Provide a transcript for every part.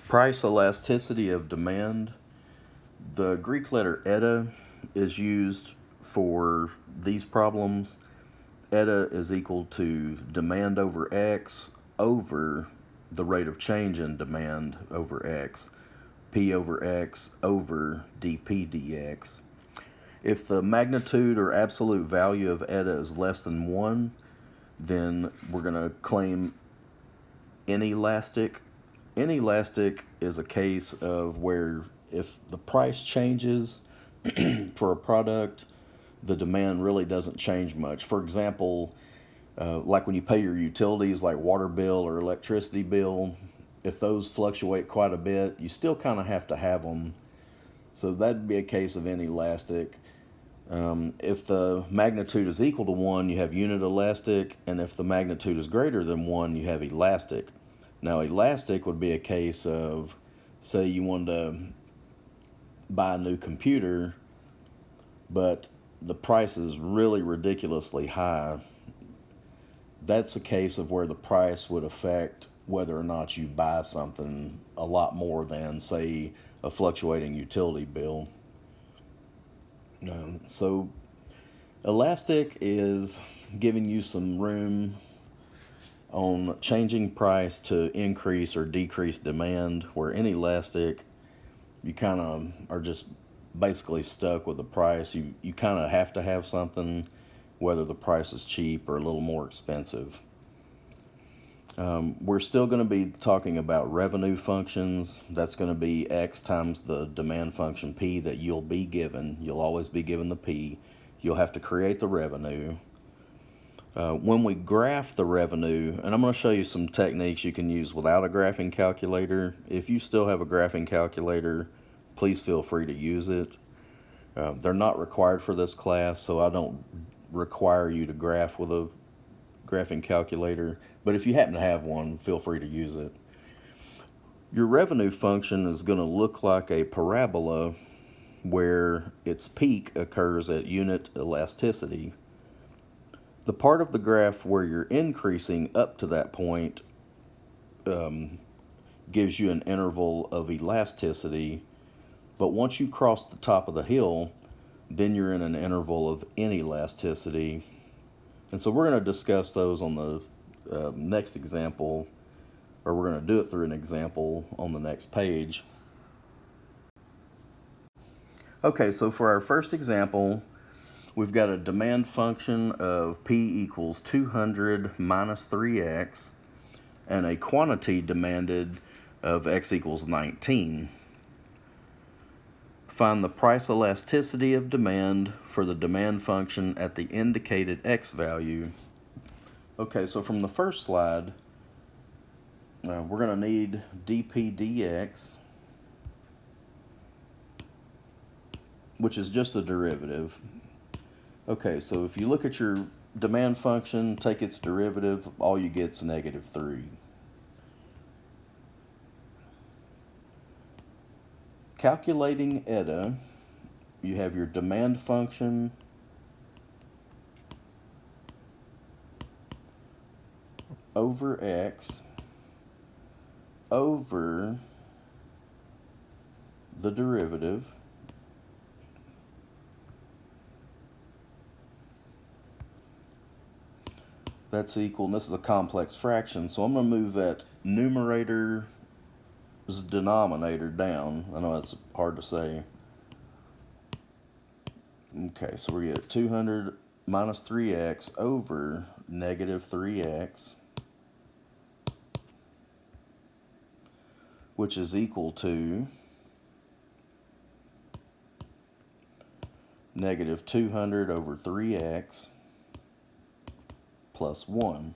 Price elasticity of demand. The Greek letter eta is used for these problems. Eta is equal to demand over x over the rate of change in demand over x. P over x over dp dx. If the magnitude or absolute value of eta is less than 1, then we're going to claim inelastic. Inelastic is a case of where if the price changes for a product, the demand really doesn't change much. For example, like when you pay your utilities like water bill or electricity bill, if those fluctuate quite a bit, you still kind of have to have them. So that'd be a case of inelastic. If the magnitude is equal to 1, you have unit elastic, and if the magnitude is greater than 1, you have elastic. Now, elastic would be a case of, say you wanted to buy a new computer, but the price is really ridiculously high. That's a case of where the price would affect whether or not you buy something a lot more than, say, a fluctuating utility bill. So elastic is giving you some room on changing price to increase or decrease demand, where inelastic, you kind of are just basically stuck with the price. You kind of have to have something, whether the price is cheap or a little more expensive. We're still going to be talking about revenue functions. That's going to be x times the demand function p that you'll be given. You'll always be given the p. You'll have to create the revenue. When we graph the revenue, and I'm going to show you some techniques you can use without a graphing calculator. If you still have a graphing calculator, please feel free to use it. They're not required for this class, so I don't require you to graph with a graphing calculator, but if you happen to have one, feel free to use it. Your revenue function is going to look like a parabola where its peak occurs at unit elasticity. The part of the graph where you're increasing up to that point gives you an interval of elasticity, but once you cross the top of the hill, then you're in an interval of inelasticity. And so we're going to discuss those on the next example, or we're going to do it through an example on the next page. Okay, so for our first example, we've got a demand function of p equals 200 minus 3x and a quantity demanded of x equals 19. Find the price elasticity of demand for the demand function at the indicated x value. Okay, so from the first slide, we're going to need dp dx, which is just the derivative. Okay, so if you look at your demand function, take its derivative, all you get is -3. Calculating eta, you have your demand function over x over the derivative that's equal, and this is a complex fraction, so I'm going to move that numerator's denominator down. I know that's hard to say. Okay, so we get 200 minus 3x over -3x, which is equal to -200 over 3x plus 1.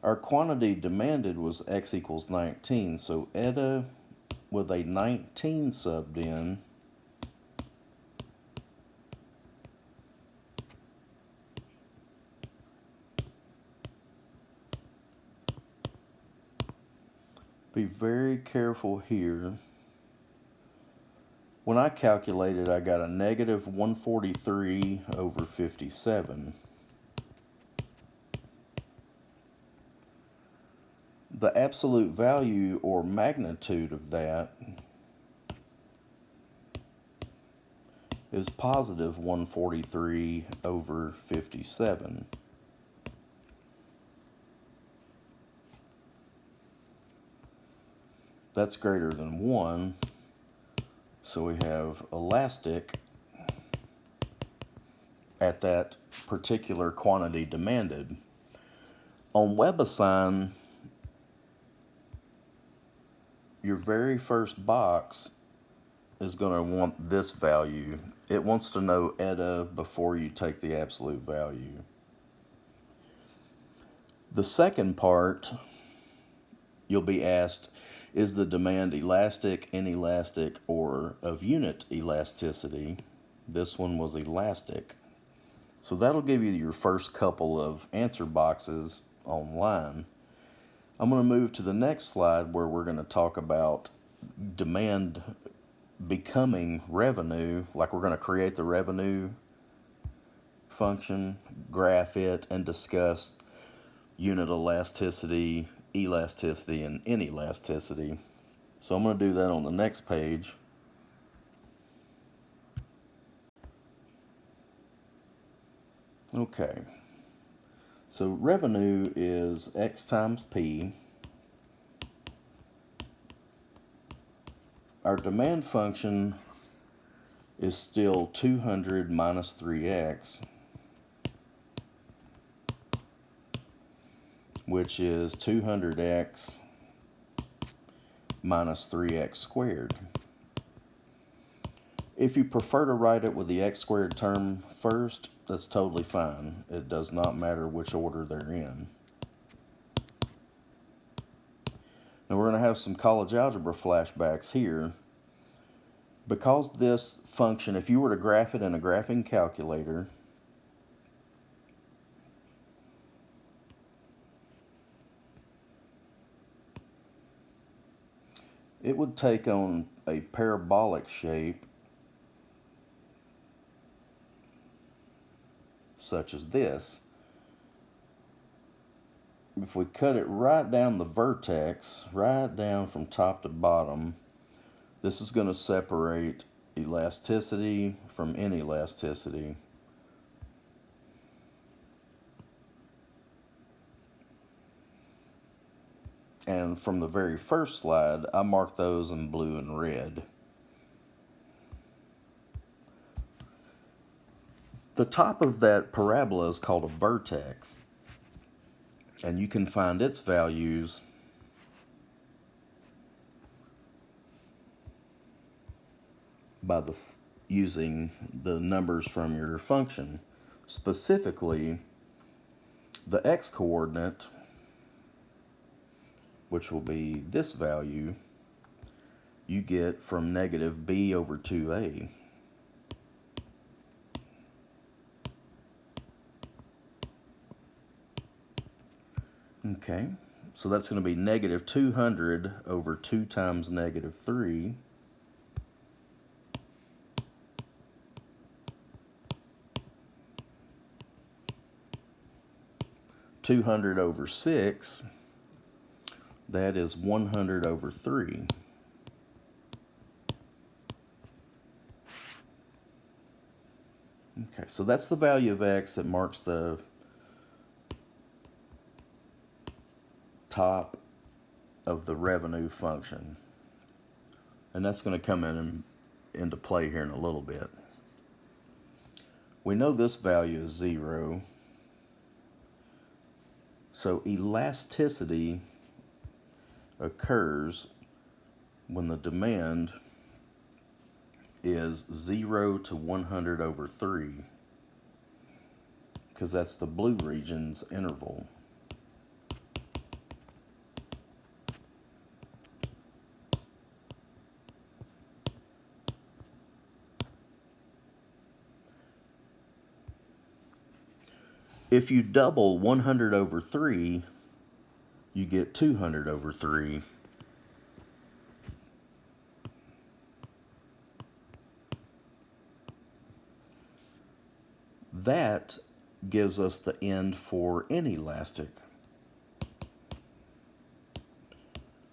Our quantity demanded was x equals 19, so eta with a 19 subbed in be very careful here. When I calculated, I got a -143 over 57. the absolute value or magnitude of that is positive 143 over 57. That's greater than 1, so we have elastic at that particular quantity demanded. On WebAssign, your very first box is going to want this value. It wants to know eta before you take the absolute value. The second part, you'll be asked, is the demand elastic, inelastic, or of unit elasticity? This one was elastic. So that'll give you your first couple of answer boxes online. I'm going to move to the next slide where we're going to talk about demand becoming revenue. Like we're going to create the revenue function, graph it, and discuss unit elasticity, elasticity, and inelasticity. So I'm going to do that on the next page. Okay. So revenue is X times P. Our demand function is still 200 minus 3x, which is 200x minus 3x squared. If you prefer to write it with the x squared term first, that's totally fine. It does not matter which order they're in. Now we're going to have some college algebra flashbacks here. Because this function, if you were to graph it in a graphing calculator, it would take on a parabolic shape such as this. If we cut it right down the vertex, right down from top to bottom, this is going to separate elasticity from inelasticity. And from the very first slide, I marked those in blue and red. The top of that parabola is called a vertex, and you can find its values by using the numbers from your function. Specifically, the x-coordinate, which will be this value, you get from negative b over 2a. Okay, so that's going to be negative 200 over 2 times negative 3. $200 over 6, that is 100 over 3. Okay, so that's the value of x that marks the top of the revenue function. And that's going to come into play here in a little bit. We know this value is 0. So elasticity occurs when the demand is 0 to 100 over 3, because that's the blue region's interval. If you double 100 over 3, you get 200 over 3. That gives us the end for inelastic.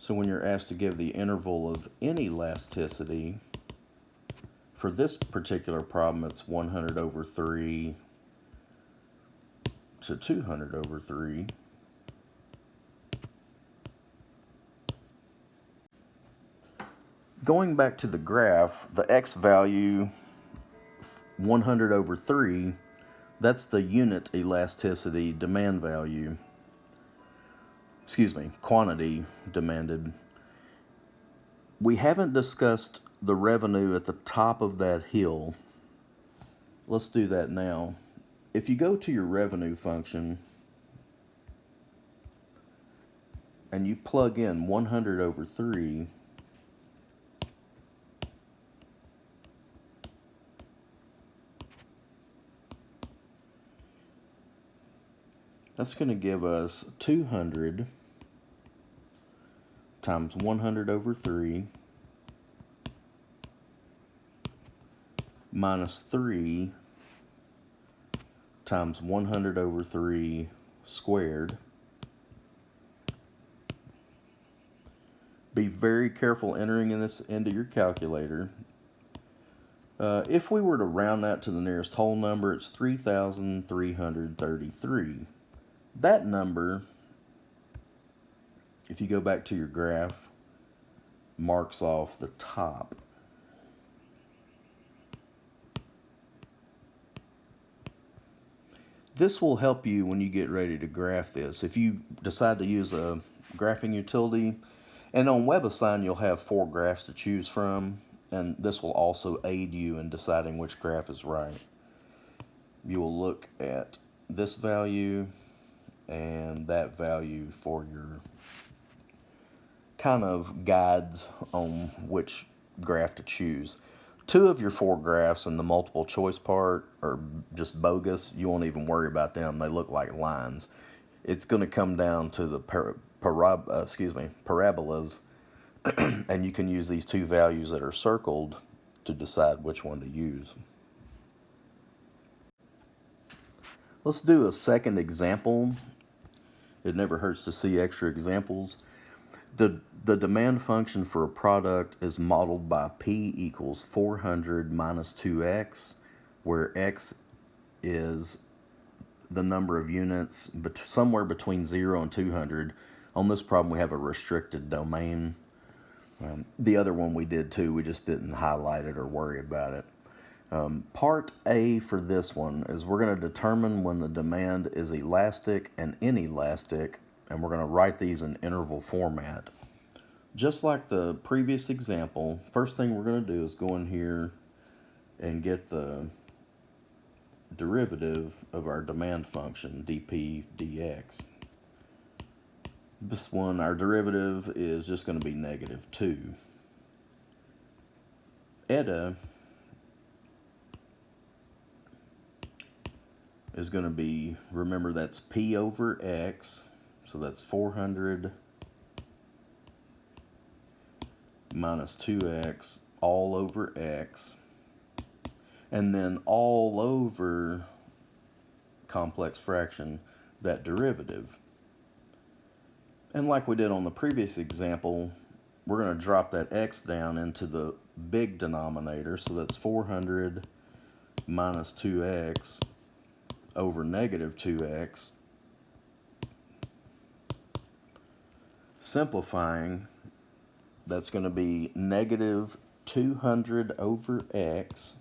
So when you're asked to give the interval of inelasticity, for this particular problem, it's 100 over 3 to 200 over 3. Going back to the graph, the x value, 100 over 3, that's the unit elasticity demand value. Quantity demanded. We haven't discussed the revenue at the top of that hill. Let's do that now. If you go to your revenue function and you plug in 100 over 3, that's going to give us 200 times 100 over 3 minus 3 times 100 over 3 squared. Be very careful entering this into your calculator. If we were to round that to the nearest whole number, it's 3,333. That number, if you go back to your graph, marks off the top. This will help you when you get ready to graph this. If you decide to use a graphing utility, and on WebAssign you'll have 4 graphs to choose from, and this will also aid you in deciding which graph is right. You will look at this value and that value for your kind of guides on which graph to choose. 2 of your 4 graphs in the multiple choice part are just bogus. You won't even worry about them. They look like lines. It's going to come down to the parabolas, and you can use these 2 values that are circled to decide which one to use. Let's do a second example. It never hurts to see extra examples. The demand function for a product is modeled by P equals 400 minus 2x, where x is the number of units somewhere between 0 and 200. On this problem, we have a restricted domain. The other one we did too, we just didn't highlight it or worry about it. Part A for this one is we're going to determine when the demand is elastic and inelastic, and we're going to write these in interval format. Just like the previous example, first thing we're going to do is go in here and get the derivative of our demand function, dp dx. This one, our derivative is just going to be -2. Eta is going to be, remember that's P over X, so that's 400 minus 2X all over X, and then all over complex fraction, that derivative. And like we did on the previous example, we're going to drop that X down into the big denominator, so that's 400 minus 2X over -2x. Simplifying, that's going to be -200 over x.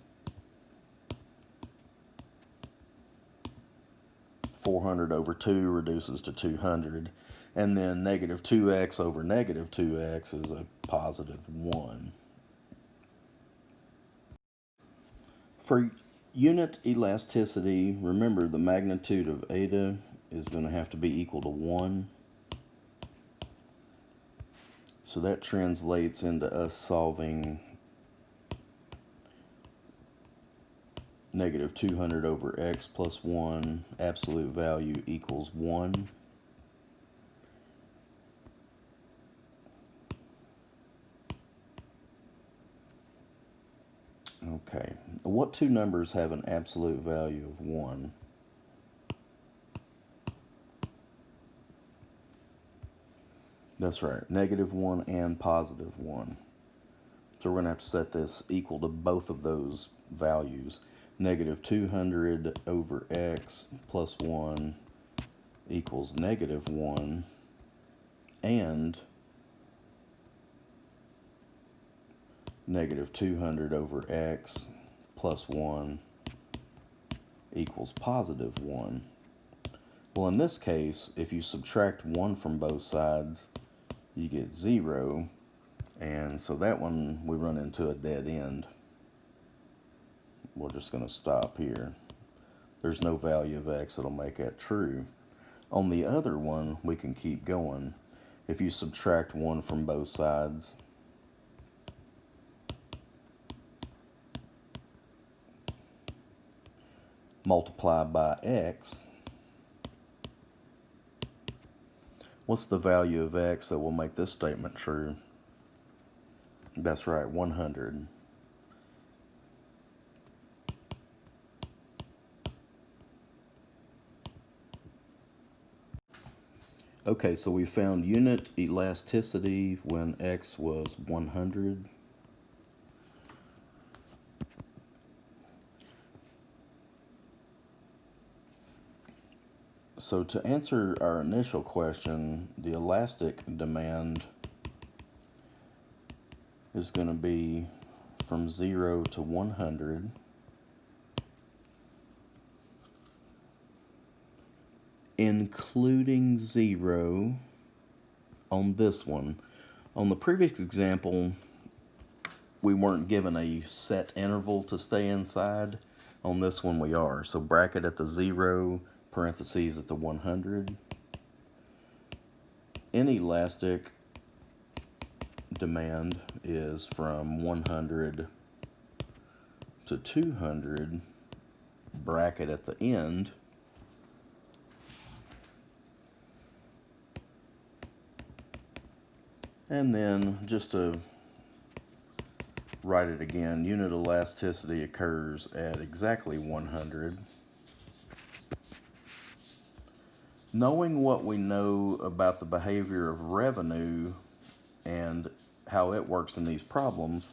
400 over 2 reduces to 200. And then -2x over -2x is a +1. For unit elasticity, remember the magnitude of eta is going to have to be equal to 1. So that translates into us solving -200 over x plus 1, absolute value equals 1. Okay, what 2 numbers have an absolute value of 1? That's right, -1 and +1. So we're going to have to set this equal to both of those values. -200 over x plus 1 equals -1, and -200 over x plus 1 equals +1. Well, in this case, if you subtract 1 from both sides, you get 0, and so that one we run into a dead end. We're just going to stop here. There's no value of x that'll make that true. On the other one, we can keep going. If you subtract 1 from both sides, multiply by x, what's the value of x that will make this statement true? That's right, 100. Okay, so we found unit elasticity when x was 100. So to answer our initial question, the elastic demand is going to be from 0 to 100. Including 0 on this one. On the previous example, we weren't given a set interval to stay inside. On this one we are. So bracket at the 0, parentheses at the 100. Inelastic demand is from 100 to 200, bracket at the end. And then, just to write it again, unit elasticity occurs at exactly 100. Knowing what we know about the behavior of revenue and how it works in these problems,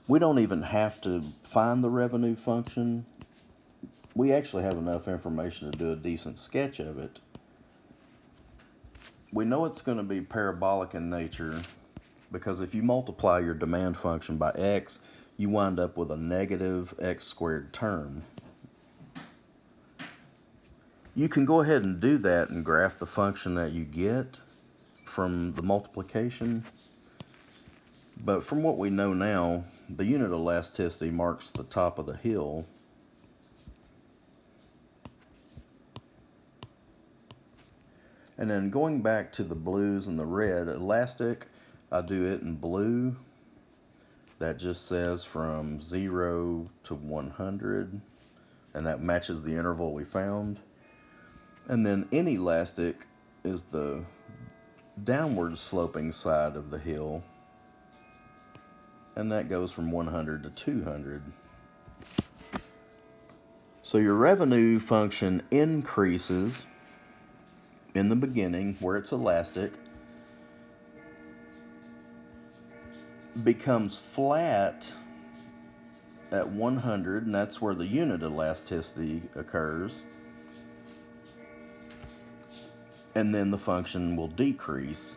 we don't even have to find the revenue function. We actually have enough information to do a decent sketch of it. We know it's going to be parabolic in nature because if you multiply your demand function by x, you wind up with a negative x squared term. You can go ahead and do that and graph the function that you get from the multiplication. But from what we know now, the unit elasticity marks the top of the hill. And then going back to the blues and the red, elastic, I do it in blue. That just says from 0 to 100, and that matches the interval we found. And then inelastic is the downward sloping side of the hill, and that goes from 100 to 200. So your revenue function increases in the beginning where it's elastic, becomes flat at 100, and that's where the unit elasticity occurs, and then the function will decrease.